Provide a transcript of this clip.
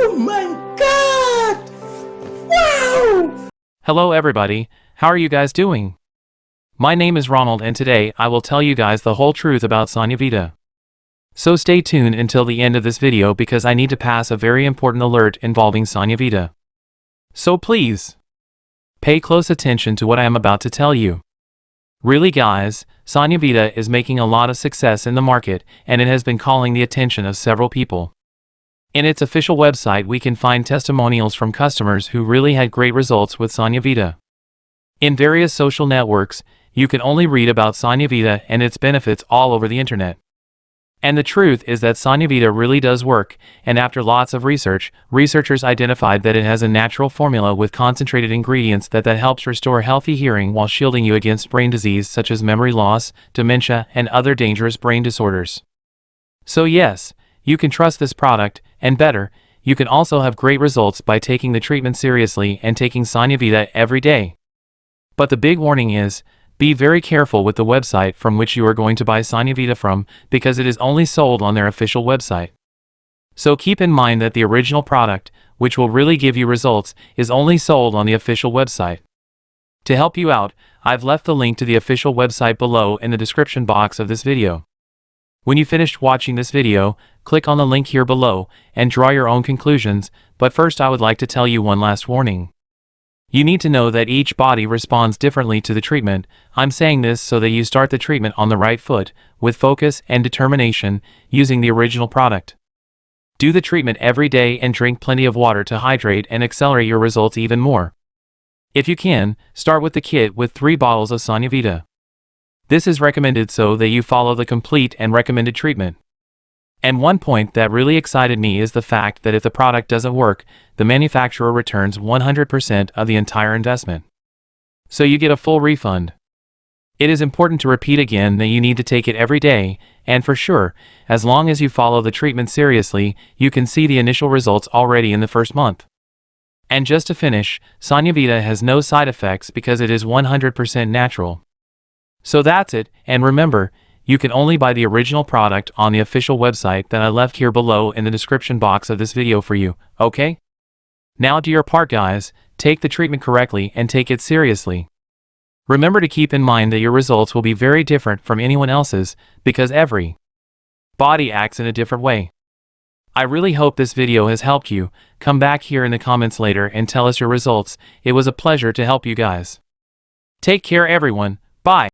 Oh my god! Wow! Hello everybody, how are you guys doing? My name is Ronald and today I will tell you guys the whole truth about Sonuvita. So stay tuned until the end of this video because I need to pass a very important alert involving Sonuvita. So please, pay close attention to what I am about to tell you. Really guys, Sonuvita is making a lot of success in the market and it has been calling the attention of several people. In its official website we can find testimonials from customers who really had great results with Sonuvita. In various social networks, you can only read about Sonuvita and its benefits all over the internet. And the truth is that Sonuvita really does work, and after lots of research, researchers identified that it has a natural formula with concentrated ingredients that helps restore healthy hearing while shielding you against brain disease such as memory loss, dementia, and other dangerous brain disorders. So yes, you can trust this product, and better, you can also have great results by taking the treatment seriously and taking Sonuvita every day. But the big warning is, be very careful with the website from which you are going to buy Sonuvita from because it is only sold on their official website. So keep in mind that the original product, which will really give you results, is only sold on the official website. To help you out, I've left the link to the official website below in the description box of this video. When you finished watching this video, click on the link here below and draw your own conclusions, but first I would like to tell you one last warning. You need to know that each body responds differently to the treatment. I'm saying this so that you start the treatment on the right foot, with focus and determination, using the original product. Do the treatment every day and drink plenty of water to hydrate and accelerate your results even more. If you can, start with the kit with 3 bottles of Sonuvita. This is recommended so that you follow the complete and recommended treatment. And one point that really excited me is the fact that if the product doesn't work, the manufacturer returns 100% of the entire investment. So you get a full refund. It is important to repeat again that you need to take it every day, and for sure, as long as you follow the treatment seriously, you can see the initial results already in the first month. And just to finish, Sonuvita has no side effects because it is 100% natural. So that's it, and remember, you can only buy the original product on the official website that I left here below in the description box of this video for you, okay? Now do your part guys, take the treatment correctly and take it seriously. Remember to keep in mind that your results will be very different from anyone else's because every body acts in a different way. I really hope this video has helped you. Come back here in the comments later and tell us your results. It was a pleasure to help you guys. Take care everyone, bye.